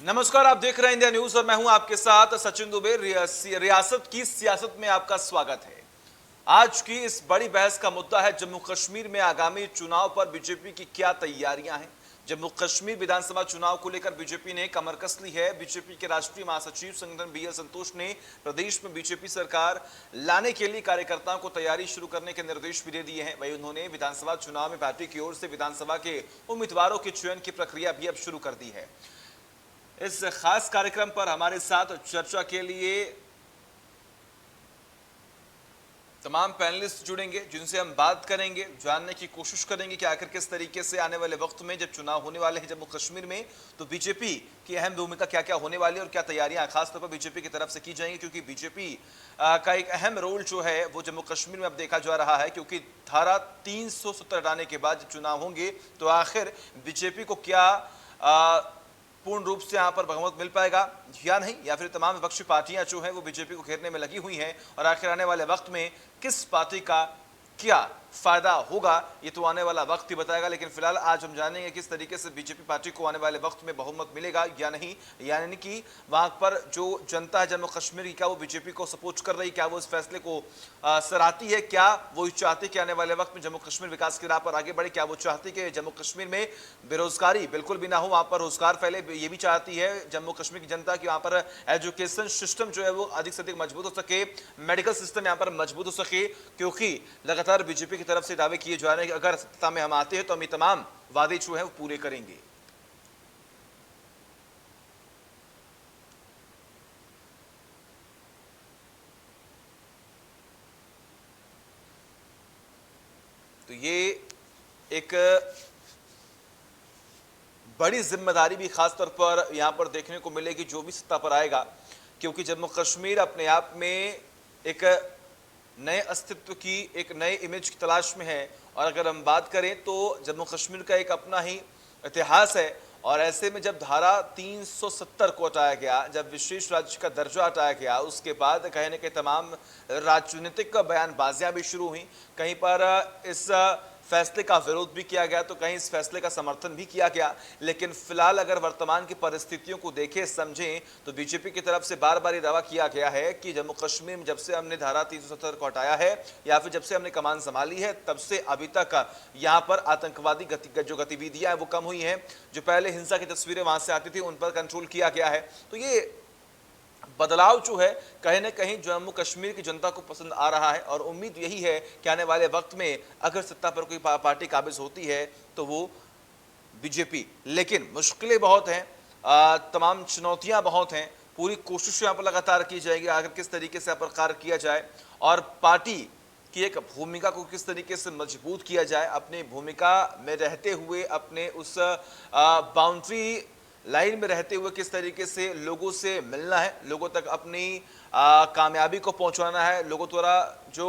नमस्कार, आप देख रहे हैं इंडिया न्यूज और मैं हूं आपके साथ सचिन दुबे। रियासत की सियासत में आपका स्वागत है। आज की इस बड़ी बहस का मुद्दा है जम्मू कश्मीर में आगामी चुनाव पर बीजेपी की क्या तैयारियां हैं। जम्मू कश्मीर विधानसभा चुनाव को लेकर बीजेपी ने कमर कस ली है। बीजेपी के राष्ट्रीय महासचिव संगठन बीएल संतोष ने प्रदेश में बीजेपी सरकार लाने के लिए कार्यकर्ताओं को तैयारी शुरू करने के निर्देश भी दे दिए हैं। वहीं उन्होंने विधानसभा चुनाव में पार्टी की ओर से विधानसभा के उम्मीदवारों के चयन की प्रक्रिया भी अब शुरू कर दी है। इस खास कार्यक्रम पर हमारे साथ चर्चा के लिए तमाम पैनलिस्ट जुड़ेंगे जिनसे हम बात करेंगे, जानने की कोशिश करेंगे कि आखिर किस तरीके से आने वाले वक्त में जब चुनाव होने वाले हैं जम्मू कश्मीर में, तो बीजेपी की अहम भूमिका क्या क्या होने वाली है और क्या तैयारियां खासतौर पर बीजेपी की तरफ से की जाएंगी। क्योंकि बीजेपी का एक अहम रोल जो है वो जम्मू कश्मीर में अब देखा जा रहा है। क्योंकि धारा 370 हटाने के बाद जब चुनाव होंगे तो आखिर बीजेपी को क्या पूर्ण रूप से यहां पर बहुमत मिल पाएगा या नहीं, या फिर तमाम विपक्षी पार्टियां जो हैं वो बीजेपी को घेरने में लगी हुई हैं और आखिर आने वाले वक्त में किस पार्टी का क्या फायदा होगा ये तो आने वाला वक्त ही बताएगा। लेकिन फिलहाल आज हम जानेंगे किस तरीके से बीजेपी पार्टी को आने वाले वक्त में बहुमत मिलेगा या नहीं, यानी कि वहां पर जो जनता है जम्मू कश्मीर की क्या वो बीजेपी को सपोर्ट कर रही, क्या वो इस फैसले को सराहती है, क्या वो चाहती कि आने वाले वक्त में जम्मू कश्मीर विकास की राह पर आगे बढ़े, क्या वो चाहती कि जम्मू कश्मीर में बेरोजगारी बिल्कुल भी ना हो, वहां पर रोजगार फैले। ये भी चाहती है जम्मू कश्मीर की जनता की वहां पर एजुकेशन सिस्टम जो है वो अधिक से अधिक मजबूत हो सके, मेडिकल सिस्टम यहाँ पर मजबूत हो सके। क्योंकि लगातार बीजेपी की तरफ से दावे किए जा रहे हैं कि अगर सत्ता में हम आते हैं तो हम ये तमाम वादे जो है वो पूरे करेंगे। तो ये एक बड़ी जिम्मेदारी भी खासतौर पर यहां पर देखने को मिलेगी जो भी सत्ता पर आएगा। क्योंकि जम्मू कश्मीर अपने आप में एक नए अस्तित्व की, एक नए इमेज की तलाश में है। और अगर हम बात करें तो जम्मू कश्मीर का एक अपना ही इतिहास है। और ऐसे में जब धारा 370 को हटाया गया, जब विशेष राज्य का दर्जा हटाया गया, उसके बाद कहीं न कहीं तमाम राजनीतिक बयानबाजियां भी शुरू हुई। कहीं पर इस फैसले का विरोध भी किया गया तो कहीं इस फैसले का समर्थन भी किया गया। लेकिन फिलहाल अगर वर्तमान की परिस्थितियों को देखें, समझें, तो बीजेपी की तरफ से बार बार ये दावा किया गया है कि जम्मू कश्मीर में जब से हमने धारा 370 को हटाया है या फिर जब से हमने कमान संभाली है तब से अभी तक यहाँ पर आतंकवादी जो गतिविधियां वो कम हुई हैं। जो पहले हिंसा की तस्वीरें वहां से आती थी उन पर कंट्रोल किया गया है। तो ये बदलाव जो है कहीं ना कहीं जम्मू कश्मीर की जनता को पसंद आ रहा है। और उम्मीद यही है कि आने वाले वक्त में अगर सत्ता पर कोई पार्टी काबिज होती है तो वो बीजेपी। लेकिन मुश्किलें बहुत हैं, तमाम चुनौतियां बहुत हैं। पूरी कोशिश यहाँ पर लगातार की जाएगी आखिर किस तरीके से प्रकार किया जाए और पार्टी की एक भूमिका को किस तरीके से मजबूत किया जाए, अपनी भूमिका में रहते हुए, अपने उस बाउंड्री लाइन में रहते हुए किस तरीके से लोगों से मिलना है, लोगों तक अपनी कामयाबी को पहुंचाना है, लोगों द्वारा जो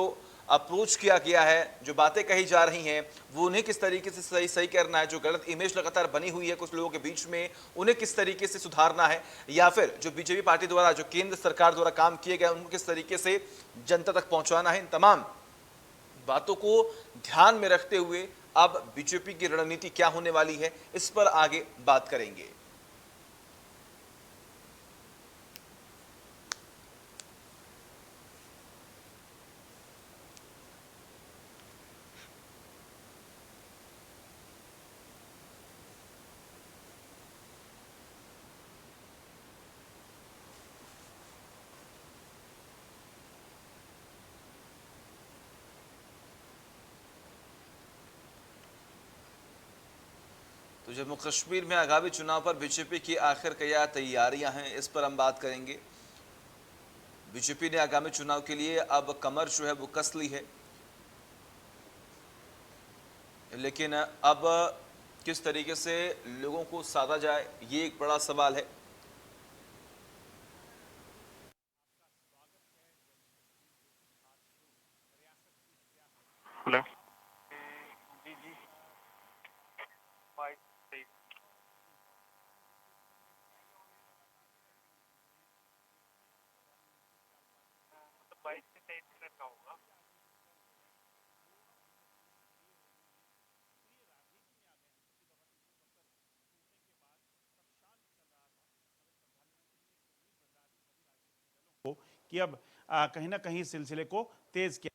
अप्रोच किया गया है, जो बातें कही जा रही हैं वो उन्हें किस तरीके से सही सही करना है, जो गलत इमेज लगातार बनी हुई है कुछ लोगों के बीच में उन्हें किस तरीके से सुधारना है, या फिर जो बीजेपी पार्टी द्वारा, जो केंद्र सरकार द्वारा काम किए गए उनको किस तरीके से जनता तक पहुंचाना है। इन तमाम बातों को ध्यान में रखते हुए अब बीजेपी की रणनीति क्या होने वाली है इस पर आगे बात करेंगे। तो जम्मू कश्मीर में आगामी चुनाव पर बीजेपी की आखिर क्या तैयारियां हैं इस पर हम बात करेंगे। बीजेपी ने आगामी चुनाव के लिए अब कमर जो है वो कस ली है, लेकिन अब किस तरीके से लोगों को साधा जाए ये एक बड़ा सवाल है। हेलो। जी जी। बाइक सही। मतलब बाइक से सही रहता होगा। कि अब कहीं ना कहीं सिलसिले को तेज किया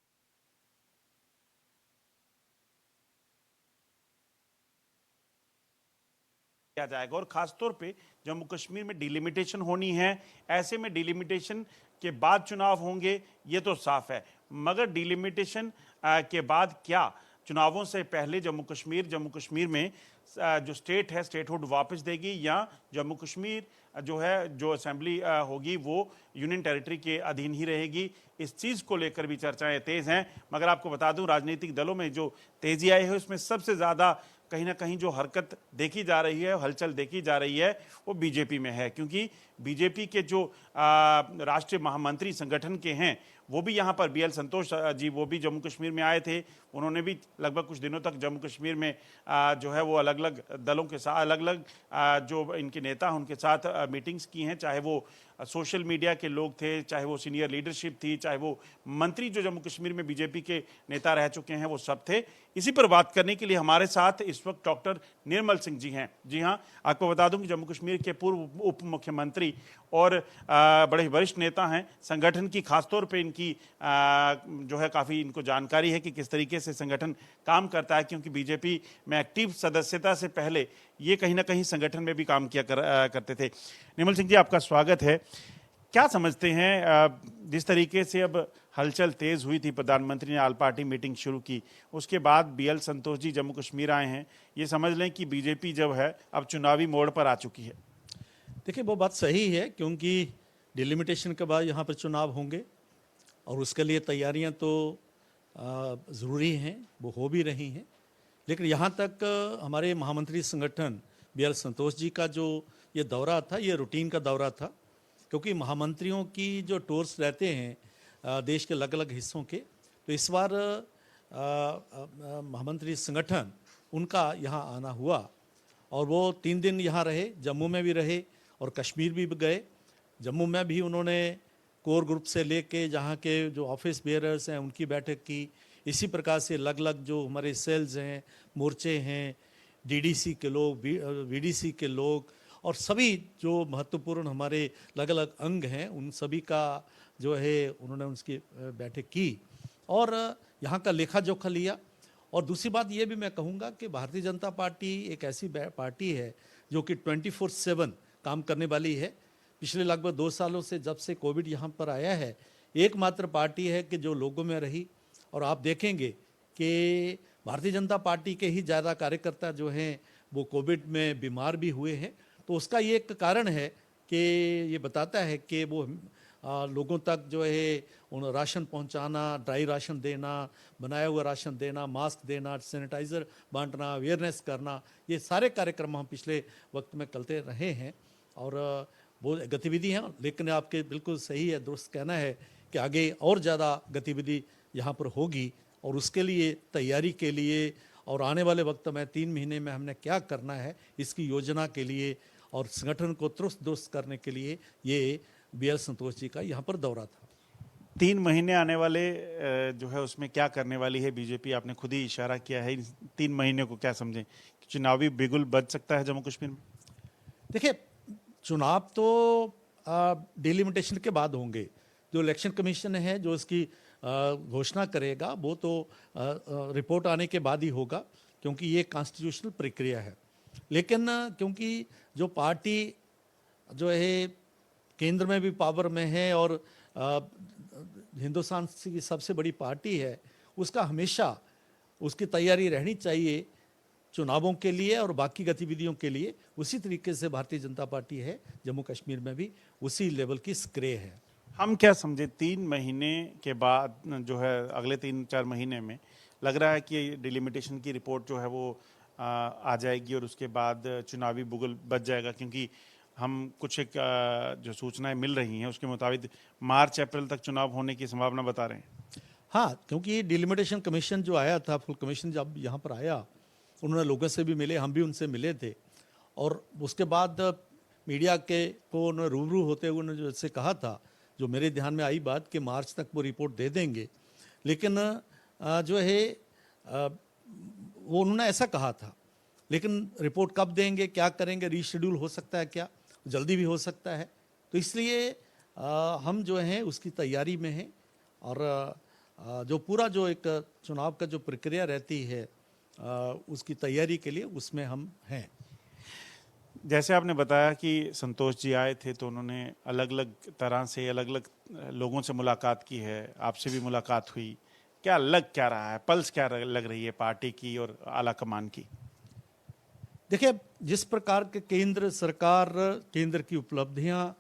जाएगा। और खासतौर पे जम्मू कश्मीर में डिलिमिटेशन होनी है, ऐसे में डिलिमिटेशन के बाद चुनाव होंगे, ये तो साफ है। मगर डिलिमिटेशन के बाद क्या चुनावों से पहले जम्मू कश्मीर में जो स्टेट है स्टेटहुड वापस देगी, या जम्मू कश्मीर जो है जो असेंबली होगी वो यूनियन टेरिटरी के अधीन ही रहेगी, इस चीज़ को लेकर भी चर्चाएं तेज़ हैं। मगर आपको बता दूं, राजनीतिक दलों में जो तेज़ी आई है उसमें सबसे ज़्यादा कहीं ना कहीं जो हरकत देखी जा रही है, हलचल देखी जा रही है, वो बीजेपी में है। क्योंकि बीजेपी के जो राष्ट्रीय महामंत्री संगठन के हैं वो भी यहाँ पर BL संतोष जी, वो भी जम्मू कश्मीर में आए थे। उन्होंने भी लगभग कुछ दिनों तक जम्मू कश्मीर में जो है वो अलग अलग दलों के साथ, अलग अलग जो इनके नेता हैं उनके साथ मीटिंग्स की हैं, चाहे वो सोशल मीडिया के लोग थे, चाहे वो सीनियर लीडरशिप थी, चाहे वो मंत्री जो जम्मू कश्मीर में बीजेपी के नेता रह चुके हैं, वो सब थे। इसी पर बात करने के लिए हमारे साथ इस वक्त डॉक्टर निर्मल सिंह जी हैं। जी हाँ, आपको बता दूं कि जम्मू कश्मीर के पूर्व उप मुख्यमंत्री और बड़े वरिष्ठ नेता हैं। संगठन की खासतौर पे इनकी जो है काफ़ी इनको जानकारी है कि किस तरीके से संगठन काम करता है, क्योंकि बीजेपी में एक्टिव सदस्यता से पहले ये कहीं ना कहीं संगठन में भी काम किया करते थे। निर्मल सिंह जी, आपका स्वागत है। क्या समझते हैं, जिस तरीके से अब हलचल तेज हुई थी, प्रधानमंत्री ने ऑल पार्टी मीटिंग शुरू की, उसके बाद BL संतोष जी जम्मू कश्मीर आए हैं, ये समझ लें कि बीजेपी जब है अब चुनावी मोड़ पर आ चुकी है। देखिए, वो बात सही है, क्योंकि डिलिमिटेशन के बाद यहाँ पर चुनाव होंगे और उसके लिए तैयारियां तो ज़रूरी हैं, वो हो भी रही हैं। लेकिन यहाँ तक हमारे महामंत्री संगठन BL संतोष जी का जो ये दौरा था, ये रूटीन का दौरा था, क्योंकि महामंत्रियों की जो टूर्स रहते हैं देश के अलग अलग हिस्सों के, तो इस बार महामंत्री संगठन उनका यहाँ आना हुआ और वो 3 दिन यहाँ रहे, जम्मू में भी रहे और कश्मीर भी गए। जम्मू में भी उन्होंने कोर ग्रुप से लेके जहाँ के जो ऑफिस बेयरर्स हैं उनकी बैठक की। इसी प्रकार से अलग अलग जो हमारे सेल्स हैं, मोर्चे हैं, DDC के लोग, VDC के लोग और सभी जो महत्वपूर्ण हमारे अलग अलग अंग हैं, उन सभी का जो है उन्होंने उसकी बैठक की और यहाँ का लेखा जोखा लिया। और दूसरी बात ये भी मैं कहूँगा कि भारतीय जनता पार्टी एक ऐसी पार्टी है जो कि 24/7 काम करने वाली है। पिछले लगभग 2 सालों से, जब से कोविड यहाँ पर आया है, एकमात्र पार्टी है कि जो लोगों में रही। और आप देखेंगे कि भारतीय जनता पार्टी के ही ज़्यादा कार्यकर्ता जो हैं वो कोविड में बीमार भी हुए हैं। तो उसका ये एक कारण है कि ये बताता है कि वो लोगों तक जो है उन राशन पहुंचाना, ड्राई राशन देना, बनाया हुआ राशन देना, मास्क देना, सैनिटाइज़र बांटना, अवेयरनेस करना, ये सारे कार्यक्रम हम पिछले वक्त में करते रहे हैं और वो गतिविधि हैं। लेकिन आपके बिल्कुल सही है, दुरुस्त कहना है कि आगे और ज़्यादा गतिविधि यहाँ पर होगी और उसके लिए तैयारी के लिए और आने वाले वक्त में 3 महीने में हमने क्या करना है इसकी योजना के लिए और संगठन को चुस्त दुरुस्त करने के लिए ये BL संतोष जी का यहाँ पर दौरा था। 3 महीने आने वाले जो है उसमें क्या करने वाली है बीजेपी, आपने खुद ही इशारा किया है। 3 महीने को क्या समझें, चुनावी बिगुल बज सकता है जम्मू कश्मीर में? देखिए, चुनाव तो डिलिमिटेशन के बाद होंगे। जो इलेक्शन कमीशन है जो इसकी घोषणा करेगा वो तो रिपोर्ट आने के बाद ही होगा, क्योंकि ये कॉन्स्टिट्यूशनल प्रक्रिया है। लेकिन क्योंकि जो पार्टी जो है केंद्र में भी पावर में है और हिंदुस्तान की सबसे बड़ी पार्टी है, उसका हमेशा उसकी तैयारी रहनी चाहिए चुनावों के लिए और बाकी गतिविधियों के लिए। उसी तरीके से भारतीय जनता पार्टी है जम्मू कश्मीर में भी उसी लेवल की स्क्रे है। हम क्या समझे 3 महीने के बाद जो है अगले 3-4 महीने में लग रहा है कि डिलिमिटेशन की रिपोर्ट जो है वो आ जाएगी और उसके बाद चुनावी बुगल बच जाएगा, क्योंकि हम कुछ एक जो सूचनाएं मिल रही हैं उसके मुताबिक मार्च-अप्रैल तक चुनाव होने की संभावना बता रहे हैं। हाँ, क्योंकि डिलिमिटेशन कमीशन जो आया था, फुल कमीशन जब यहाँ पर आया, उन्होंने लोगों से भी मिले, हम भी उनसे मिले थे और उसके बाद मीडिया के को उन्होंने रूबरू होते हुए उन्होंने जैसे कहा था, जो मेरे ध्यान में आई बात कि मार्च तक वो रिपोर्ट दे देंगे। लेकिन जो है वो उन्होंने ऐसा कहा था, लेकिन रिपोर्ट कब देंगे, क्या करेंगे, रीशेड्यूल हो सकता है, क्या जल्दी भी हो सकता है। तो इसलिए हम जो हैं उसकी तैयारी में हैं और जो पूरा जो एक चुनाव का जो प्रक्रिया रहती है उसकी तैयारी के लिए उसमें हम हैं। जैसे आपने बताया कि संतोष जी आए थे तो उन्होंने अलग अलग तरह से अलग अलग लोगों से मुलाकात की है, आपसे भी मुलाकात हुई, क्या लग क्या रहा है, पल्स क्या लग रही है पार्टी की और आला कमान की? देखिए, जिस प्रकार के केंद्र सरकार, केंद्र की उपलब्धियां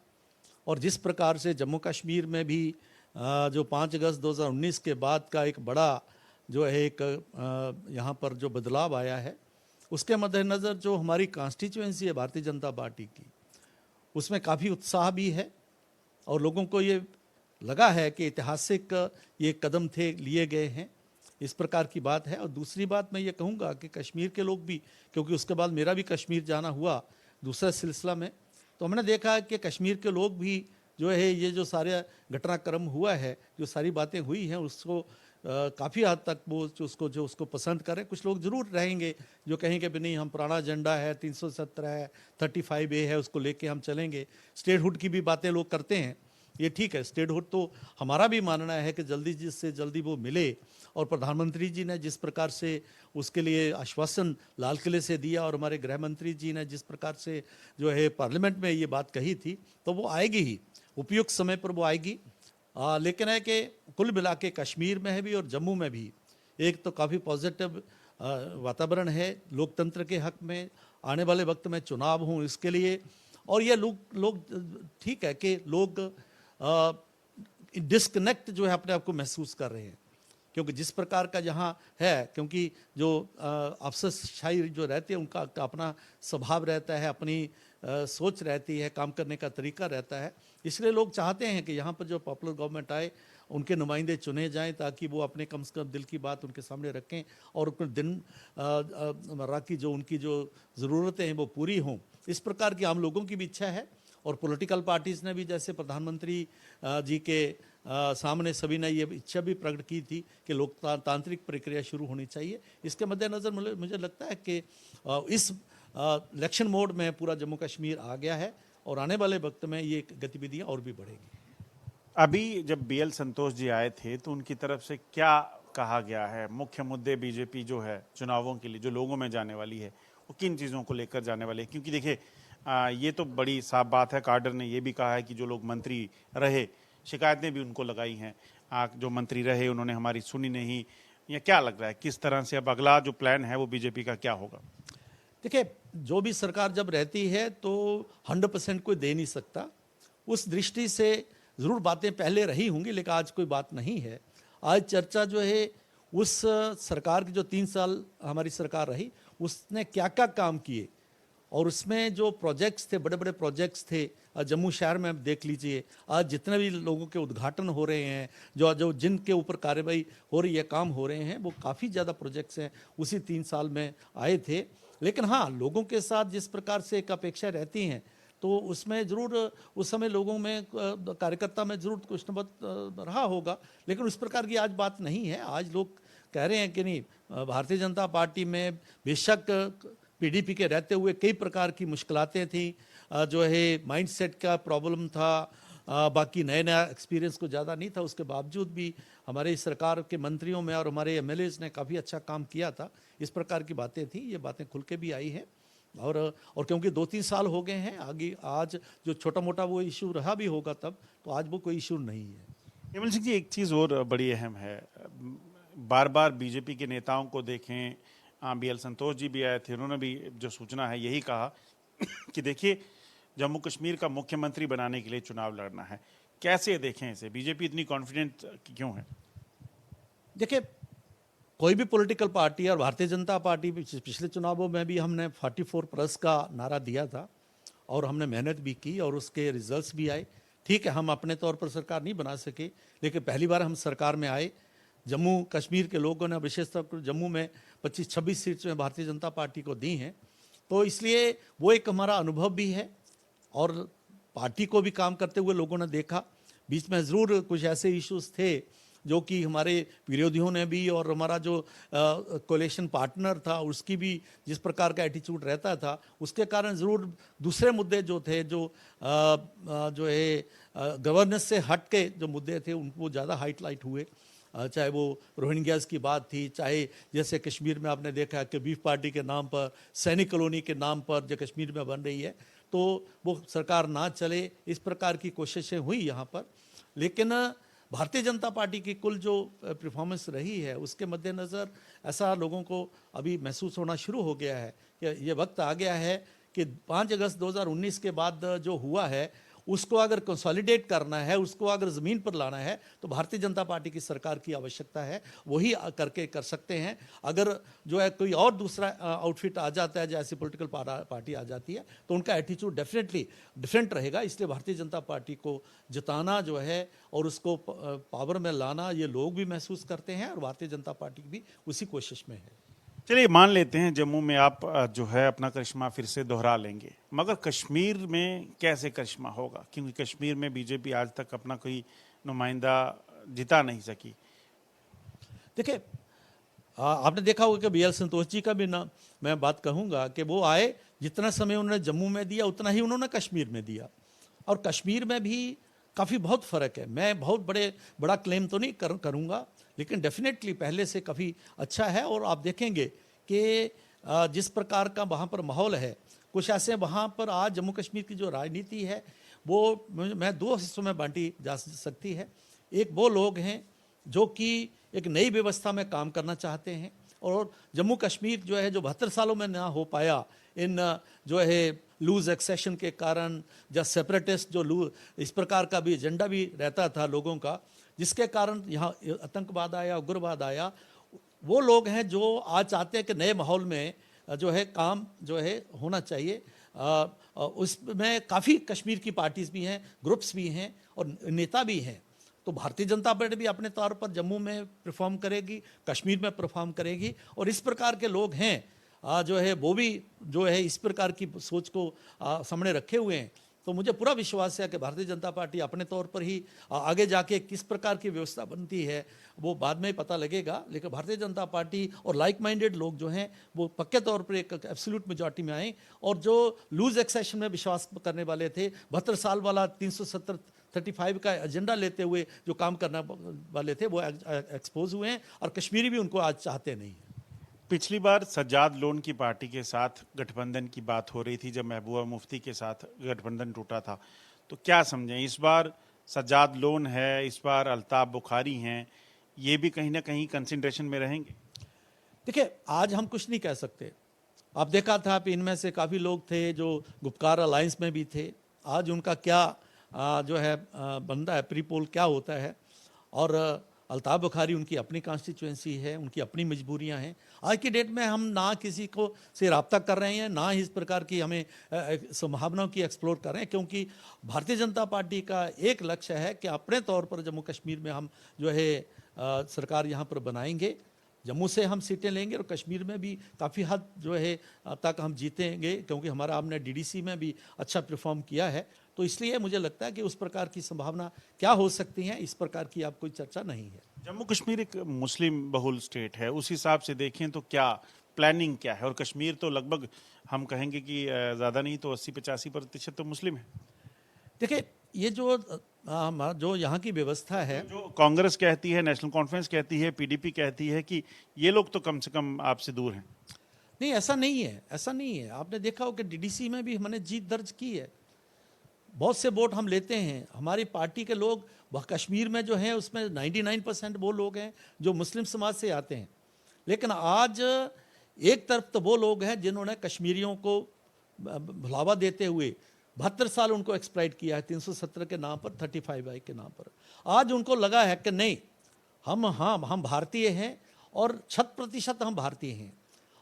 और जिस प्रकार से जम्मू कश्मीर में भी जो 5 अगस्त 2019 के बाद का एक बड़ा जो है एक यहाँ पर जो बदलाव आया है, उसके मद्देनज़र जो हमारी कॉन्स्टिट्यूएंसी है भारतीय जनता पार्टी की, उसमें काफ़ी उत्साह भी है और लोगों को ये लगा है कि ऐतिहासिक ये कदम थे लिए गए हैं, इस प्रकार की बात है। और दूसरी बात मैं ये कहूँगा कि कश्मीर के लोग भी, क्योंकि उसके बाद मेरा भी कश्मीर जाना हुआ दूसरा सिलसिला में, तो हमने देखा कि कश्मीर के लोग भी जो है ये जो सारे घटनाक्रम हुआ है, जो सारी बातें हुई हैं, उसको काफ़ी हद तक वो जो उसको पसंद करें। कुछ लोग ज़रूर रहेंगे जो कहेंगे भी नहीं, हम पुराना एजेंडा है, 317 है, 35A है, उसको लेके हम चलेंगे। स्टेटहुड की भी बातें लोग करते हैं, ये ठीक है, स्टेटहुड तो हमारा भी मानना है कि जल्दी से जल्दी वो मिले। और प्रधानमंत्री जी ने जिस प्रकार से उसके लिए आश्वासन लाल किले से दिया और हमारे गृह मंत्री जी ने जिस प्रकार से जो है पार्लियामेंट में ये बात कही थी, तो वो आएगी ही, उपयुक्त समय पर वो आएगी। लेकिन है कि कुल मिला के कश्मीर में भी और जम्मू में भी एक तो काफ़ी पॉजिटिव वातावरण है लोकतंत्र के हक में। आने वाले वक्त में चुनाव हों इसके लिए, और ये लोग ठीक है कि लोग डिस्कनेक्ट जो है अपने आप को महसूस कर रहे हैं, क्योंकि जिस प्रकार का यहाँ है, क्योंकि जो अफसरशाही जो रहते हैं उनका अपना स्वभाव रहता है, अपनी सोच रहती है, काम करने का तरीका रहता है। इसलिए लोग चाहते हैं कि यहाँ पर जो पॉपुलर गवर्नमेंट आए, उनके नुमाइंदे चुने जाएं ताकि वो अपने कम से कम दिल की बात उनके सामने रखें और उनके दिन मर्रा की जो उनकी जो ज़रूरतें हैं वो पूरी हों। इस प्रकार की आम लोगों की भी इच्छा है और पॉलिटिकल पार्टीज़ ने भी, जैसे प्रधानमंत्री जी के सामने सभी ने ये इच्छा भी प्रकट की थी कि लोकतांत्रिक प्रक्रिया शुरू होनी चाहिए। इसके मद्देनज़र मुझे लगता है कि इस इलेक्शन मोड में पूरा जम्मू कश्मीर आ गया है और आने वाले वक्त में ये गतिविधियां और भी बढ़ेगी। अभी जब BL संतोष जी आए थे तो उनकी तरफ से क्या कहा गया है? मुख्य मुद्दे बीजेपी जो है चुनावों के लिए जो लोगों में जाने वाली है, वो किन चीज़ों को लेकर जाने वाली है? क्योंकि देखिए ये तो बड़ी साफ बात है, कार्डर ने ये भी कहा है कि जो लोग मंत्री रहे, शिकायतें भी उनको लगाई हैं, जो मंत्री रहे उन्होंने हमारी सुनी नहीं, या क्या लग रहा है किस तरह से अब अगला जो प्लान है वो बीजेपी का क्या होगा? देखिए, जो भी सरकार जब रहती है तो 100% कोई दे नहीं सकता, उस दृष्टि से ज़रूर बातें पहले रही होंगी, लेकिन आज कोई बात नहीं है। आज चर्चा जो है उस सरकार की जो 3 साल हमारी सरकार रही, उसने क्या क्या काम किए और उसमें जो प्रोजेक्ट्स थे, बड़े बड़े प्रोजेक्ट्स थे। जम्मू शहर में आप देख लीजिए, आज जितने भी लोगों के उद्घाटन हो रहे हैं, जो जिनके ऊपर कार्रवाई हो रही है, काम हो रहे हैं, वो काफ़ी ज़्यादा प्रोजेक्ट्स हैं, उसी 3 साल में आए थे। लेकिन हाँ, लोगों के साथ जिस प्रकार से एक अपेक्षा रहती हैं, तो उसमें ज़रूर उस समय लोगों में, कार्यकर्ता में ज़रूर कुछ न कुछ रहा होगा, लेकिन उस प्रकार की आज बात नहीं है। आज लोग कह रहे हैं कि नहीं, भारतीय जनता पार्टी में बेशक PDP के रहते हुए कई प्रकार की मुश्किलातें थी, जो है माइंडसेट का प्रॉब्लम था, बाकी नया एक्सपीरियंस को ज़्यादा नहीं था, उसके बावजूद भी हमारे सरकार के मंत्रियों में और हमारे MLAs ने काफ़ी अच्छा काम किया था। इस प्रकार की बातें थी, ये बातें खुल के भी आई हैं और क्योंकि 2-3 साल हो गए हैं, आगे आज जो छोटा मोटा वो इशू रहा भी होगा तब, तो आज वो कोई इशू नहीं है। निर्मल सिंह जी, एक चीज़ और बड़ी अहम है, बार बार बीजेपी के नेताओं को देखें, BL संतोष जी भी आए थे, उन्होंने भी जो सूचना है यही कहा कि देखिए जम्मू कश्मीर का मुख्यमंत्री बनाने के लिए चुनाव लड़ना है। कैसे देखें इसे, बीजेपी इतनी कॉन्फिडेंट क्यों है? देखिए, कोई भी पॉलिटिकल पार्टी और भारतीय जनता पार्टी पिछले चुनावों में भी हमने 44+ का नारा दिया था और हमने मेहनत भी की और उसके रिजल्ट्स भी आए। ठीक है, हम अपने तौर पर सरकार नहीं बना सके, लेकिन पहली बार हम सरकार में आए। जम्मू कश्मीर के लोगों ने विशेषतौर पर जम्मू में 25-26 सीट्स में भारतीय जनता पार्टी को दी हैं, तो इसलिए वो एक हमारा अनुभव भी है और पार्टी को भी काम करते हुए लोगों ने देखा। बीच में ज़रूर कुछ ऐसे इश्यूज थे जो कि हमारे विरोधियों ने भी और हमारा जो कोलेशन पार्टनर था उसकी भी जिस प्रकार का एटीट्यूड रहता था, उसके कारण ज़रूर दूसरे मुद्दे जो थे, जो है गवर्नेंस से हट के जो मुद्दे थे उनको ज़्यादा हाईलाइट हुए। चाहे वो रोहिंग्यास की बात थी, चाहे जैसे कश्मीर में आपने देखा कि बीफ पार्टी के नाम पर, सैनिक कॉलोनी के नाम पर जो कश्मीर में बन रही है, तो वो सरकार ना चले, इस प्रकार की कोशिशें हुई यहाँ पर। लेकिन भारतीय जनता पार्टी की कुल जो परफॉर्मेंस रही है उसके मद्देनज़र ऐसा लोगों को अभी महसूस होना शुरू हो गया है कि ये वक्त आ गया है कि 5 अगस्त 2019 के बाद जो हुआ है उसको अगर कंसोलिडेट करना है, उसको अगर ज़मीन पर लाना है, तो भारतीय जनता पार्टी की सरकार की आवश्यकता है। वही करके कर सकते हैं। अगर जो है कोई और दूसरा आउटफिट आ जाता है, जैसे पॉलिटिकल पार्टी आ जाती है, तो उनका एटीट्यूड डेफिनेटली डिफरेंट रहेगा। इसलिए भारतीय जनता पार्टी को जिताना जो है और उसको पावर में लाना, ये लोग भी महसूस करते हैं और भारतीय जनता पार्टी भी उसी कोशिश में है। चलिए मान लेते हैं जम्मू में आप जो है अपना करिश्मा फिर से दोहरा लेंगे, मगर कश्मीर में कैसे करिश्मा होगा? क्योंकि कश्मीर में बीजेपी आज तक अपना कोई नुमाइंदा जिता नहीं सकी। देखिए, आपने देखा होगा कि BL संतोष जी का भी ना मैं बात कहूँगा कि वो आए, जितना समय उन्होंने जम्मू में दिया उतना ही उन्होंने कश्मीर में दिया, और कश्मीर में भी काफ़ी बहुत फ़र्क है। मैं बहुत बड़ा क्लेम तो नहीं करूँगा, लेकिन डेफिनेटली पहले से काफ़ी अच्छा है। और आप देखेंगे कि जिस प्रकार का वहाँ पर माहौल है, कुछ ऐसे वहाँ पर आज जम्मू कश्मीर की जो राजनीति है वो मैं 2 हिस्सों में बांटी जा सकती है। एक वो लोग हैं जो कि एक नई व्यवस्था में काम करना चाहते हैं, और जम्मू कश्मीर जो है जो 72 सालों में ना हो पाया, इन जो है लूज एक्सेशन के कारण, या सेपरेटिस्ट जो इस प्रकार का भी एजेंडा भी रहता था लोगों का, जिसके कारण यहाँ आतंकवाद आया, उग्रवाद आया। वो लोग हैं जो आज चाहते हैं कि नए माहौल में जो है काम जो है होना चाहिए। उसमें काफ़ी कश्मीर की पार्टीज़ भी हैं, ग्रुप्स भी हैं और नेता भी हैं। तो भारतीय जनता पार्टी भी अपने तौर पर जम्मू में परफॉर्म करेगी, कश्मीर में परफॉर्म करेगी, और इस प्रकार के लोग हैं जो है वो भी जो है इस प्रकार की सोच को सामने रखे हुए हैं। तो मुझे पूरा विश्वास है कि भारतीय जनता पार्टी अपने तौर पर ही आगे जाके किस प्रकार की व्यवस्था बनती है वो बाद में पता लगेगा, लेकिन भारतीय जनता पार्टी और लाइक माइंडेड लोग जो हैं वो पक्के तौर पर एक एब्सोल्यूट मेजॉरिटी में आए, और जो लूज एक्सेशन में विश्वास करने वाले थे, 72 साल वाला 335 का एजेंडा लेते हुए जो काम करने वाले थे, वो एक्सपोज हुए हैं, और कश्मीरी भी उनको आज चाहते नहीं हैं। पिछली बार सज्जाद लोन की पार्टी के साथ गठबंधन की बात हो रही थी जब महबूबा मुफ्ती के साथ गठबंधन टूटा था, तो क्या समझें इस बार सज्जाद लोन है, इस बार अल्ताफ बुखारी हैं, ये भी कहीं ना कहीं कंसिडरेशन में रहेंगे? देखिए, आज हम कुछ नहीं कह सकते। आप देखा था कि इनमें से काफ़ी लोग थे जो गुप्कार अलायंस में भी थे। आज उनका क्या जो है बनता है, प्री पोल क्या होता है, और अल्ताफ बुखारी उनकी अपनी कॉन्स्टिट्यूएंसी है, उनकी अपनी मजबूरियां हैं। आज की डेट में हम ना किसी को से रब्ता कर रहे हैं, ना इस प्रकार की हमें संभावनाओं की एक्सप्लोर कर रहे हैं, क्योंकि भारतीय जनता पार्टी का एक लक्ष्य है कि अपने तौर पर जम्मू कश्मीर में हम जो है सरकार यहाँ पर बनाएंगे। जम्मू से हम सीटें लेंगे और कश्मीर में भी काफ़ी हद जो है तक हम जीतेंगे, क्योंकि हमारा हमने DDC में भी अच्छा परफॉर्म किया है। तो इसलिए मुझे लगता है कि उस प्रकार की संभावना क्या हो सकती है, इस प्रकार की आप कोई चर्चा नहीं है। जम्मू कश्मीर एक मुस्लिम बहुल स्टेट है, उस हिसाब से देखें तो क्या प्लानिंग क्या है? और कश्मीर तो लगभग हम कहेंगे कि ज़्यादा नहीं तो 80-85% तो मुस्लिम है। देखिए, ये जो यहाँ की व्यवस्था है, जो कांग्रेस कहती है, नेशनल कॉन्फ्रेंस कहती है, PDP कहती है कि ये लोग तो कम से कम आपसे दूर हैं। नहीं, ऐसा नहीं है, ऐसा नहीं है। आपने देखा हो कि DDC में भी हमने जीत दर्ज की है, बहुत से वोट हम लेते हैं। हमारी पार्टी के लोग वह कश्मीर में जो हैं उसमें 99% वो लोग हैं जो मुस्लिम समाज से आते हैं। लेकिन आज एक तरफ तो वो लोग हैं जिन्होंने कश्मीरियों को भुलावा देते हुए 72 साल उनको एक्सप्लॉइट किया है, 370 के नाम पर, 35I के नाम पर। आज उनको लगा है कि नहीं, हम भारतीय हैं और 100% हम भारतीय हैं।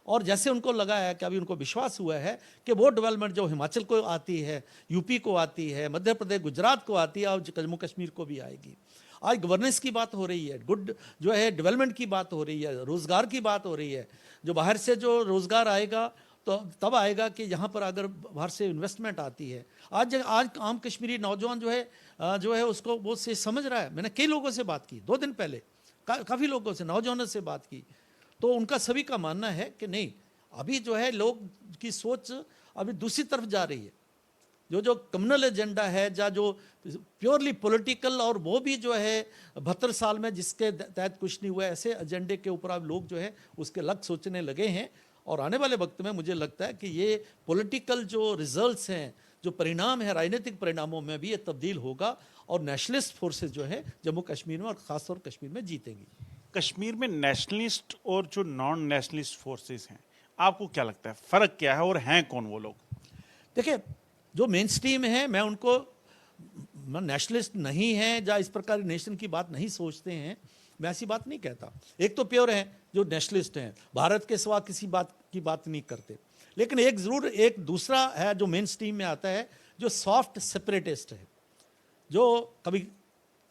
और जैसे उनको लगा है कि अभी उनको विश्वास हुआ है कि वो डेवलपमेंट जो हिमाचल को आती है, UP को आती है, मध्य प्रदेश, गुजरात को आती है, और जम्मू कश्मीर को भी आएगी। आज गवर्नेंस की बात हो रही है, गुड जो है डेवलपमेंट की बात हो रही है, रोज़गार की बात हो रही है। जो बाहर से जो रोज़गार आएगा तो तब आएगा कि यहाँ पर अगर बाहर से इन्वेस्टमेंट आती है। आज आम कश्मीरी नौजवान जो है उसको वो से समझ रहा है। मैंने कई लोगों से बात की 2 दिन पहले, काफ़ी लोगों से, नौजवानों से बात की, तो उनका सभी का मानना है कि नहीं, अभी जो है लोग की सोच अभी दूसरी तरफ जा रही है। जो कम्युनल एजेंडा है, जो प्योरली पॉलिटिकल, और वो भी जो है 72 साल में जिसके तहत कुछ नहीं हुआ, ऐसे एजेंडे के ऊपर अब लोग जो है उसके लग सोचने लगे हैं। और आने वाले वक्त में मुझे लगता है कि ये पॉलिटिकल जो रिजल्ट्स हैं, जो परिणाम है, राजनीतिक परिणामों में भी ये तब्दील होगा और नेशनलिस्ट फोर्सेस जो है जम्मू कश्मीर में और ख़ासतौर कश्मीर में जीतेंगी। कश्मीर में नेशनलिस्ट और जो नॉन नेशनलिस्ट फोर्सेस हैं, आपको क्या लगता है फ़र्क क्या है और हैं कौन वो लोग? देखिए, जो मेन स्ट्रीम है, मैं उनको नेशनलिस्ट नहीं है या इस प्रकार नेशन की बात नहीं सोचते हैं, मैं ऐसी बात नहीं कहता। एक तो प्योर हैं जो नेशनलिस्ट हैं, भारत के सिवा किसी बात की बात नहीं करते। लेकिन एक दूसरा है जो मेन स्ट्रीम में आता है, जो सॉफ्ट सेपरेटिस्ट है, जो कभी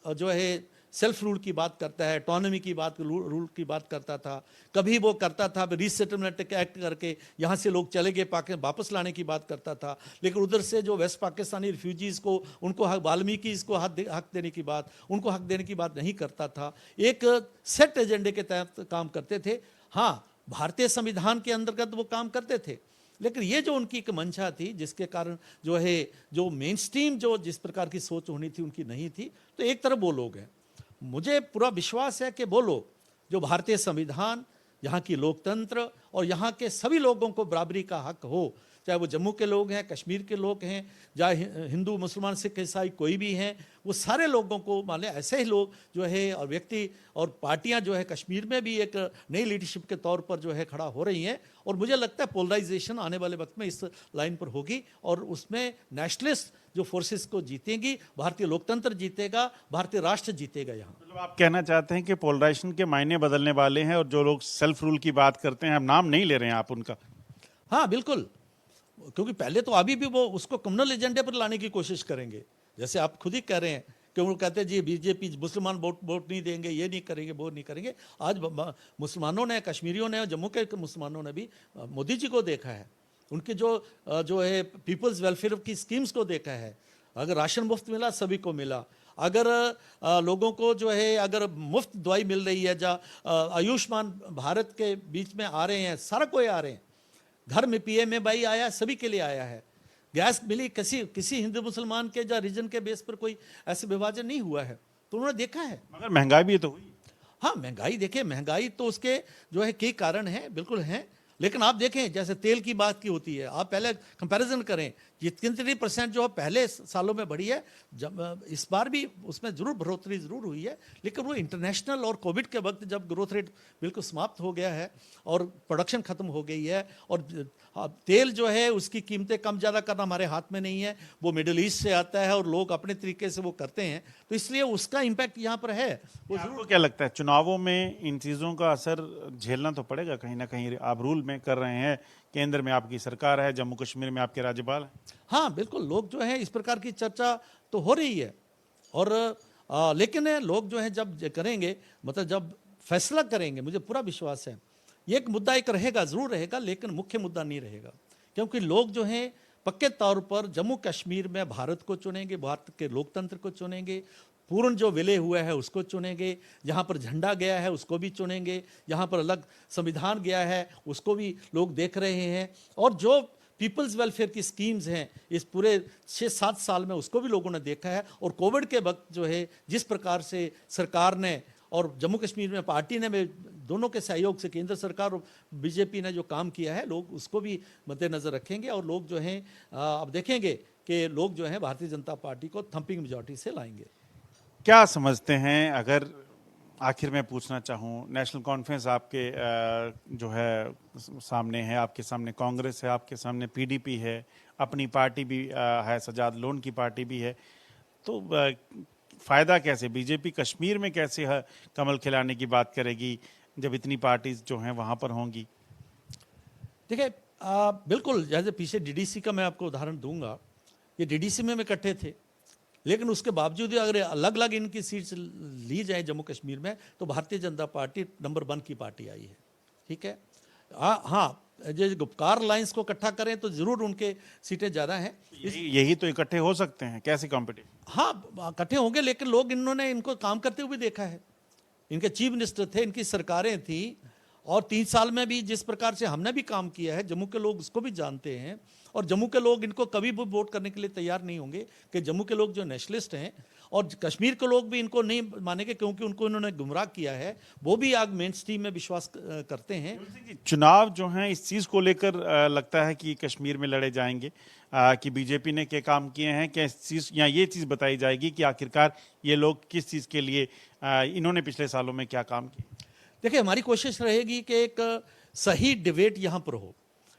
जो है सेल्फ रूल की बात करता है, ऑटोनॉमी की बात, रूल की बात करता था, कभी वो करता था रीसेटलमेंट एक्ट करके यहाँ से लोग चले गए वापस लाने की बात करता था। लेकिन उधर से जो वेस्ट पाकिस्तानी रिफ्यूजीज़ को उनको हक, वाल्मीकि को हक देने की बात, उनको हक देने की बात नहीं करता था। एक सेट एजेंडे के तहत काम करते थे। हाँ, भारतीय संविधान के अंतर्गत वो काम करते थे, लेकिन ये जो उनकी एक मंशा थी, जिसके कारण जो है जो मेन स्ट्रीम जो जिस प्रकार की सोच होनी थी उनकी नहीं थी, तो एक तरफ वो लोग हैं। मुझे पूरा विश्वास है कि वो लोग जो भारतीय संविधान, यहाँ की लोकतंत्र और यहाँ के सभी लोगों को बराबरी का हक हो, चाहे वो जम्मू के लोग हैं, कश्मीर के लोग हैं, चाहे हिंदू, मुसलमान, सिख, ईसाई कोई भी हैं, वो सारे लोगों को मान लें, ऐसे ही लोग जो है और व्यक्ति और पार्टियां जो है कश्मीर में भी एक नई लीडरशिप के तौर पर जो है खड़ा हो रही हैं। और मुझे लगता है पोलराइजेशन आने वाले वक्त में इस लाइन पर होगी और उसमें नेशनलिस्ट जो फोर्सेस को जीतेंगी, भारतीय लोकतंत्र जीतेगा, भारतीय राष्ट्र जीतेगा। यहाँ मतलब आप कहना चाहते हैं कि पोलराइजेशन के मायने बदलने वाले हैं और जो लोग सेल्फ रूल की बात करते हैं, हम नाम नहीं ले रहे हैं आप उनका? हाँ बिल्कुल, क्योंकि पहले तो अभी भी वो उसको कम्युनल एजेंडे पर लाने की कोशिश करेंगे। जैसे आप खुद ही कह रहे हैं कि वो कहते हैं जी बीजेपी मुसलमान वोट नहीं देंगे, ये नहीं करेंगे, वो नहीं करेंगे। आज मुसलमानों ने, कश्मीरियों ने, जम्मू के मुसलमानों ने भी मोदी जी को देखा है, उनके जो है पीपल्स वेलफेयर की स्कीम्स को देखा है। अगर राशन मुफ्त मिला, सभी को मिला। अगर लोगों को जो है अगर मुफ्त दवाई मिल रही है, या आयुष्मान भारत के बीच में आ रहे हैं, सारा कोई आ रहे हैं, घर में PMAY आया, सभी के लिए आया है। गैस मिली, किसी हिंदू मुसलमान के या रीजन के बेस पर कोई ऐसे विभाजन नहीं हुआ है, तो उन्होंने देखा है। मगर महंगाई भी तो हुई। हाँ, महंगाई देखिए, महंगाई तो उसके जो है कई कारण हैं, बिल्कुल हैं। लेकिन आप देखें, जैसे तेल की बात की होती है, आप पहले कंपैरिजन करें, ये 3% जो पहले सालों में बढ़ी है, जब इस बार भी उसमें जरूर बढ़ोतरी जरूर हुई है, लेकिन वो इंटरनेशनल और कोविड के वक्त जब ग्रोथ रेट बिल्कुल समाप्त हो गया है और प्रोडक्शन खत्म हो गई है, और तेल जो है उसकी कीमतें कम ज़्यादा करना हमारे हाथ में नहीं है, वो मिडिल ईस्ट से आता है और लोग अपने तरीके से वो करते हैं, तो इसलिए उसका इम्पैक्ट यहाँ पर है। वो आपको क्या लगता है चुनावों में इन चीज़ों का असर झेलना तो पड़ेगा कहीं ना कहीं? आप रूल में कर रहे हैं, केंद्र में आपकी सरकार है, जम्मू कश्मीर में आपके राज्यपाल हैं। हाँ बिल्कुल, लोग जो है इस प्रकार की चर्चा तो हो रही है, और लेकिन लोग जो है जब करेंगे, मतलब जब फैसला करेंगे, मुझे पूरा विश्वास है ये एक मुद्दा एक रहेगा, ज़रूर रहेगा, लेकिन मुख्य मुद्दा नहीं रहेगा। क्योंकि लोग जो हैं पक्के तौर पर जम्मू कश्मीर में भारत को चुनेंगे, भारत के लोकतंत्र को चुनेंगे, पूर्ण जो विलय हुआ है उसको चुनेंगे, जहाँ पर झंडा गया है उसको भी चुनेंगे, जहाँ पर अलग संविधान गया है उसको भी लोग देख रहे हैं, और जो पीपल्स वेलफेयर की स्कीम्स हैं इस पूरे 6-7 साल में उसको भी लोगों ने देखा है। और कोविड के वक्त जो है जिस प्रकार से सरकार ने और जम्मू कश्मीर में पार्टी ने दोनों के सहयोग से, केंद्र सरकार और बीजेपी ने जो काम किया है, लोग उसको भी मद्देनज़र रखेंगे, और लोग जो हैं अब देखेंगे कि लोग जो हैं भारतीय जनता पार्टी को थम्पिंग मेजॉरिटी से लाएंगे। क्या समझते हैं, अगर आखिर में पूछना चाहूँ, नेशनल कॉन्फ्रेंस आपके जो है सामने है, आपके सामने कांग्रेस है, आपके सामने PDP है, अपनी पार्टी भी है, सजाद लोन की पार्टी भी है, तो फ़ायदा कैसे? बीजेपी कश्मीर में कैसे कमल खिलाने की बात करेगी जब इतनी पार्टीज जो हैं वहाँ पर होंगी? देखिए, बिल्कुल, जैसे पीछे DDC का मैं आपको उदाहरण दूंगा, ये DDC में इकट्ठे थे, लेकिन उसके बावजूद अगर अलग अलग इनकी सीट्स ली जाए जम्मू कश्मीर में, तो भारतीय जनता पार्टी नंबर 1 की पार्टी आई है। ठीक है, हाँ, जो गुपकार लाइंस को इकट्ठा करें तो जरूर उनके सीटें ज़्यादा हैं। यही तो इकट्ठे हो सकते हैं, कैसे कॉम्पिटिशन? हाँ, इकट्ठे होंगे, लेकिन लोग इन्होंने इनको काम करते हुए देखा है। इनके चीफ मिनिस्टर थे, इनकी सरकारें थी, और 3 साल में भी जिस प्रकार से हमने भी काम किया है, जम्मू के लोग उसको भी जानते हैं। और जम्मू के लोग इनको कभी भी वोट करने के लिए तैयार नहीं होंगे कि जम्मू के लोग जो नेशनलिस्ट हैं, और कश्मीर के लोग भी इनको नहीं मानेंगे क्योंकि उनको इन्होंने गुमराह किया है। वो भी आज मेन स्ट्रीम में विश्वास करते हैं। चुनाव जो हैं इस चीज को लेकर लगता है कि कश्मीर में लड़े जाएंगे, कि बीजेपी ने क्या काम किए हैं, क्या इस चीज या ये चीज बताई जाएगी कि आखिरकार ये लोग किस चीज के लिए, इन्होंने पिछले सालों में क्या काम किए? देखिए, हमारी कोशिश रहेगी कि एक सही डिबेट यहाँ पर हो,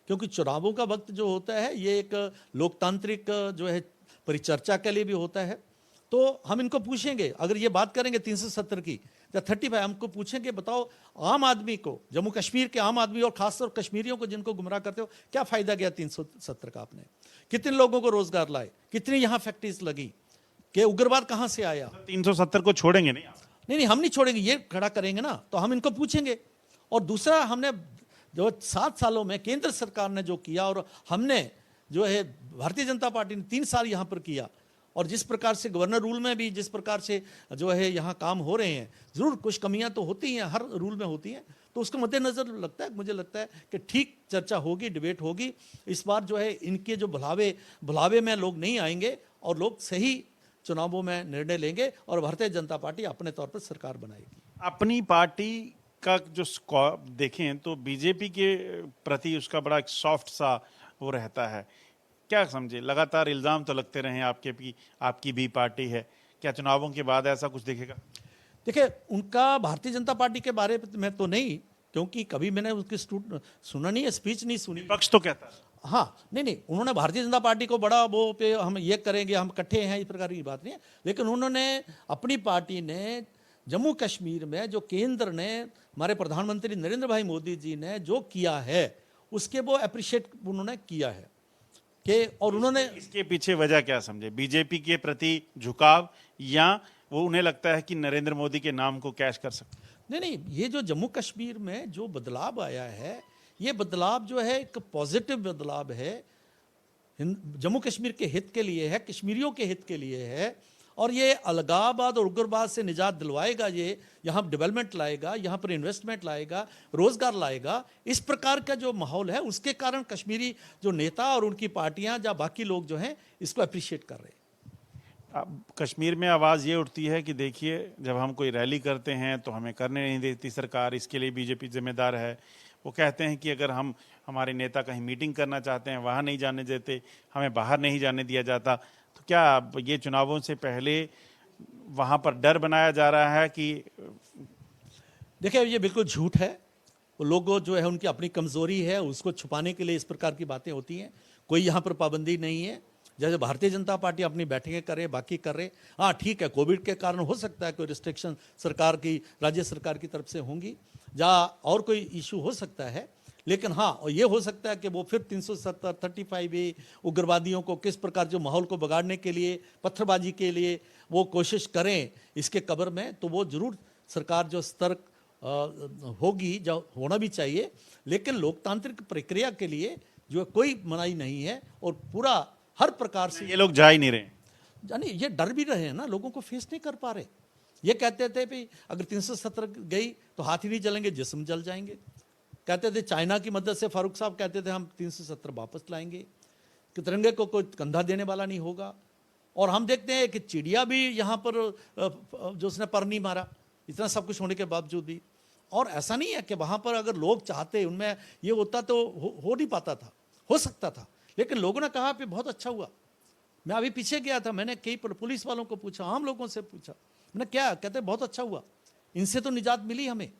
क्योंकि चुनावों का वक्त जो होता है ये एक लोकतांत्रिक जो है परिचर्चा के लिए भी होता है। तो हम इनको पूछेंगे, अगर ये बात करेंगे 370 की या 35, हमको पूछेंगे बताओ आम आदमी को, जम्मू कश्मीर के आम आदमी और खासतौर कश्मीरियों को जिनको गुमराह करते हो, क्या फायदा गया 370 का? आपने कितने लोगों को रोजगार लाए, कितनी यहाँ फैक्ट्रीज लगी, कि उग्रवाद कहाँ से आया? 370 को छोड़ेंगे नहीं आप? नहीं, हम नहीं छोड़ेंगे, ये खड़ा करेंगे ना, तो हम इनको पूछेंगे। और दूसरा, हमने जो 7 सालों में केंद्र सरकार ने जो किया, और हमने जो है भारतीय जनता पार्टी ने 3 साल यहाँ पर किया, और जिस प्रकार से गवर्नर रूल में भी जिस प्रकार से जो है यहाँ काम हो रहे हैं, ज़रूर कुछ कमियां तो होती हैं, हर रूल में होती हैं, तो उसके मद्देनज़र मुझे लगता है कि ठीक चर्चा होगी, डिबेट होगी। इस बार जो है इनके जो भुलावे में लोग नहीं आएंगे, और लोग सही चुनावों में निर्णय लेंगे, और भारतीय जनता पार्टी अपने तौर पर सरकार बनाएगी। अपनी पार्टी का जो स्कोप देखें तो बीजेपी के प्रति उसका बड़ा एक सॉफ्ट सा वो रहता है, क्या समझे? लगातार इल्जाम तो लगते रहे आपकी भी पार्टी है, क्या चुनावों के बाद ऐसा कुछ दिखेगा? देखिए, उनका भारतीय जनता पार्टी के बारे में तो नहीं, क्योंकि कभी मैंने उसकी सुना नहीं है, स्पीच नहीं सुनी। पक्ष तो कहता है। हाँ, नहीं, उन्होंने भारतीय जनता पार्टी को बड़ा वो पे हम ये करेंगे, हम इकट्ठे हैं, इस प्रकार की बात नहीं है। लेकिन उन्होंने, अपनी पार्टी ने जम्मू कश्मीर में जो केंद्र ने, हमारे प्रधानमंत्री नरेंद्र भाई मोदी जी ने जो किया है, उसके वो अप्रिशिएट उन्होंने किया है कि, और उन्होंने इसके पीछे वजह क्या समझे? बीजेपी के प्रति झुकाव, या वो उन्हें लगता है कि नरेंद्र मोदी के नाम को कैश कर सकते? नहीं, ये जो जम्मू कश्मीर में जो बदलाव आया है, ये बदलाव जो है एक पॉजिटिव बदलाव है, जम्मू कश्मीर के हित के लिए है, कश्मीरियों के हित के लिए है, और ये अलगाववाद और उग्रवाद से निजात दिलवाएगा, ये यहाँ डेवलपमेंट लाएगा, यहाँ पर इन्वेस्टमेंट लाएगा, रोजगार लाएगा। इस प्रकार का जो माहौल है, उसके कारण कश्मीरी जो नेता और उनकी पार्टियां या बाकी लोग जो हैं, इसको अप्रिशिएट कर रहे हैं। अब कश्मीर में आवाज़ ये उठती है कि देखिए, जब हम कोई रैली करते हैं तो हमें करने नहीं देती सरकार, इसके लिए बीजेपी जिम्मेदार है। वो कहते हैं कि अगर हमारे नेता कहीं मीटिंग करना चाहते हैं, वहाँ नहीं जाने देते, हमें बाहर नहीं जाने दिया जाता। तो क्या ये चुनावों से पहले वहाँ पर डर बनाया जा रहा है कि? देखिए, ये बिल्कुल झूठ है। वो लोगों जो है, उनकी अपनी कमजोरी है, उसको छुपाने के लिए इस प्रकार की बातें होती हैं। कोई यहाँ पर पाबंदी नहीं है। जैसे भारतीय जनता पार्टी अपनी बैठकें करे, बाकी कर रहे, हाँ ठीक है, कोविड के कारण हो सकता है कोई रिस्ट्रिक्शन सरकार की, राज्य सरकार की तरफ से होंगी, या और कोई इशू हो सकता है। लेकिन हाँ, और ये हो सकता है कि वो फिर 370, 35A उग्रवादियों को किस प्रकार जो माहौल को बिगाड़ने के लिए, पत्थरबाजी के लिए वो कोशिश करें इसके कब्र में, तो वो जरूर सरकार जो सतर्क होगी, जो होना भी चाहिए। लेकिन लोकतांत्रिक प्रक्रिया के लिए जो कोई मनाही नहीं है, और पूरा हर प्रकार से ये लोग जा ही नहीं रहे, यानी ये डर भी रहे हैं ना, लोगों को फेस नहीं कर पा रहे। ये कहते थे भाई अगर 370 गई तो हाथ ही नहीं जलेंगे, जिस्म जल जाएंगे। कहते थे चाइना की मदद से, फारूक साहब कहते थे हम 370 वापस लाएंगे, कि तिरंगे को कोई कंधा देने वाला नहीं होगा। और हम देखते हैं कि चिड़िया भी यहाँ पर जो उसने पर नहीं मारा, इतना सब कुछ होने के बावजूद भी। और ऐसा नहीं है कि वहाँ पर अगर लोग चाहते, उनमें ये होता तो हो नहीं पाता था, हो सकता था। लेकिन लोगों ने कहा कि बहुत अच्छा हुआ। मैं अभी पीछे गया था, मैंने कई पुलिस वालों को पूछा, आम लोगों से पूछा, मैंने क्या, कहते बहुत अच्छा हुआ, इनसे तो निजात मिली हमें।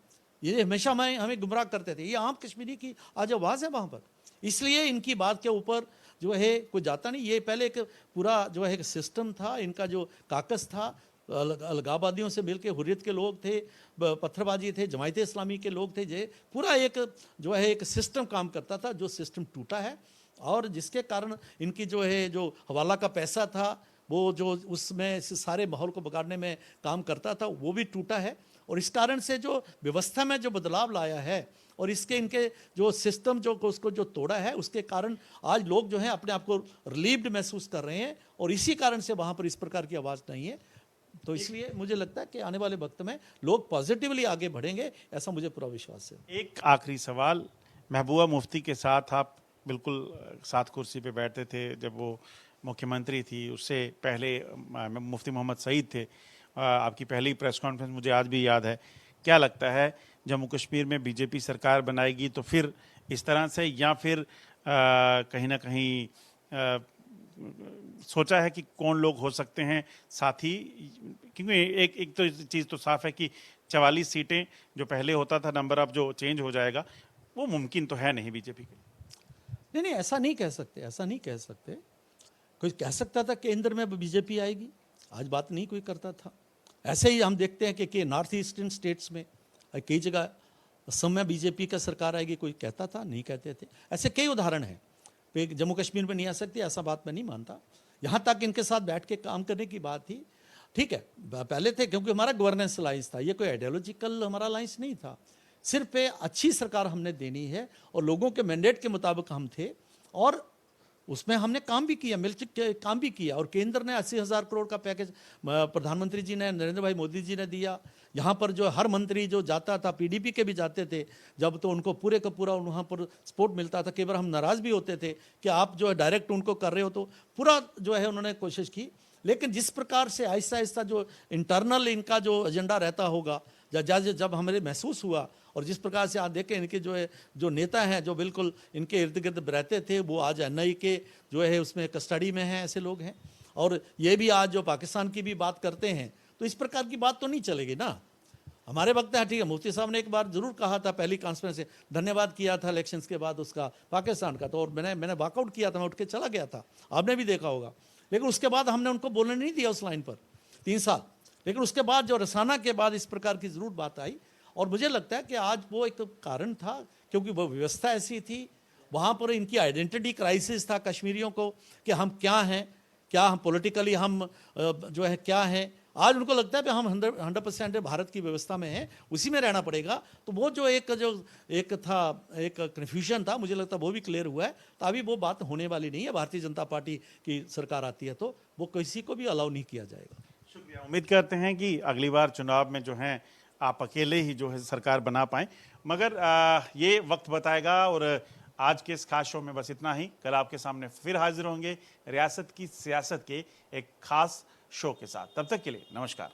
ये हमेशा हमें गुमराह करते थे, ये आम कश्मीरी की आज आवाज़ है वहाँ पर, इसलिए इनकी बात के ऊपर जो है कोई जाता नहीं। ये पहले एक पूरा जो है एक सिस्टम था, इनका जो काकस था, अलगाववादियों से मिलकर हुर्रियत के लोग थे, पत्थरबाजी थे, जमायत इस्लामी के लोग थे, जे पूरा एक जो है एक सिस्टम काम करता था, जो सिस्टम टूटा है। और जिसके कारण इनकी जो है जो हवाला का पैसा था, वो जो उसमें से सारे माहौल को बिगाड़ने में काम करता था, वो भी टूटा है। और इस कारण से जो व्यवस्था में जो बदलाव लाया है, और इसके इनके जो सिस्टम जो उसको जो तोड़ा है उसके कारण आज लोग जो है अपने आप को रिलीव्ड महसूस कर रहे हैं और इसी कारण से वहाँ पर इस प्रकार की आवाज़ नहीं है। तो इसलिए मुझे लगता है कि आने वाले वक्त में लोग पॉजिटिवली आगे बढ़ेंगे, ऐसा मुझे पूरा विश्वास है। एक आखिरी सवाल, महबूबा मुफ्ती के साथ आप बिल्कुल साथ कुर्सी पे बैठते थे जब वो मुख्यमंत्री थी, उससे पहले मुफ्ती मोहम्मद सईद थे। आपकी पहली प्रेस कॉन्फ्रेंस मुझे आज भी याद है। क्या लगता है जम्मू कश्मीर में बीजेपी सरकार बनाएगी तो फिर इस तरह से, या फिर कहीं ना कहीं सोचा है कि कौन लोग हो सकते हैं साथी? क्योंकि एक तो चीज़ तो साफ है कि 44 सीटें जो पहले होता था नंबर अब जो चेंज हो जाएगा वो मुमकिन तो है नहीं बीजेपी के लिए। नहीं, ऐसा नहीं कह सकते, ऐसा नहीं कह सकते। कोई कह सकता था केंद्र में बीजेपी आएगी, आज बात नहीं कोई करता था। ऐसे ही हम देखते हैं कि नॉर्थ ईस्टर्न स्टेट्स में कई जगह असम में बीजेपी का सरकार आएगी, कोई कहता था, नहीं कहते थे। ऐसे कई उदाहरण हैं। जम्मू कश्मीर में नहीं आ सकती ऐसा बात मैं नहीं मानता। यहाँ तक इनके साथ बैठ के काम करने की बात थी, ठीक है, पहले थे, क्योंकि हमारा गवर्नेंस अलायंस था, ये कोई आइडियोलॉजिकल हमारा अलायंस नहीं था। सिर्फ अच्छी सरकार हमने देनी है और लोगों के मैंडेट के मुताबिक हम थे और उसमें हमने काम भी किया, मिलकर काम भी किया। और केंद्र ने 80,000 करोड़ का पैकेज प्रधानमंत्री जी ने, नरेंद्र भाई मोदी जी ने दिया। यहाँ पर जो हर मंत्री जो जाता था, पीडीपी के भी जाते थे जब, तो उनको पूरे का पूरा वहाँ पर सपोर्ट मिलता था। कई बार हम नाराज़ भी होते थे कि आप जो है डायरेक्ट उनको कर रहे हो, तो पूरा जो है उन्होंने कोशिश की। लेकिन जिस प्रकार से आहिस्ता आहिस्ता जो इंटरनल इनका जो एजेंडा रहता होगा, जब हमें महसूस हुआ और जिस प्रकार से आप देखें इनके जो है जो नेता हैं जो बिल्कुल इनके इर्द गिर्द रहते थे, वो आज एनआई के जो है उसमें कस्टडी में हैं, ऐसे लोग हैं। और ये भी आज जो पाकिस्तान की भी बात करते हैं, तो इस प्रकार की बात तो नहीं चलेगी ना। हमारे वक्त है, ठीक है, मुफ्ती साहब ने एक बार जरूर कहा था, पहली कॉन्फ्रेंस से धन्यवाद किया था इलेक्शंस के बाद उसका पाकिस्तान का, तो और मैंने वॉकआउट किया था, मैं उठ के चला गया था, आपने भी देखा होगा। लेकिन उसके बाद हमने उनको बोलने नहीं दिया उस लाइन पर 3 साल। लेकिन उसके बाद जो रसाना के बाद इस प्रकार की जरूर बात आई और मुझे लगता है कि आज वो एक तो कारण था क्योंकि वो व्यवस्था ऐसी थी, वहाँ पर इनकी आइडेंटिटी क्राइसिस था कश्मीरियों को कि हम क्या हैं, क्या हम पॉलिटिकली हम जो है क्या हैं। आज उनको लगता है कि हम 100% भारत की व्यवस्था में हैं, उसी में रहना पड़ेगा। तो वो जो एक कन्फ्यूजन था, मुझे लगता है वो भी क्लियर हुआ है। तो अभी वो बात होने वाली नहीं है। भारतीय जनता पार्टी की सरकार आती है तो वो किसी को भी अलाउ नहीं किया जाएगा। शुक्रिया। उम्मीद करते हैं कि अगली बार चुनाव में जो है आप अकेले ही जो है सरकार बना पाएं, मगर ये वक्त बताएगा। और आज के इस खास शो में बस इतना ही। कल आपके सामने फिर हाजिर होंगे रियासत की सियासत के एक खास शो के साथ। तब तक के लिए नमस्कार।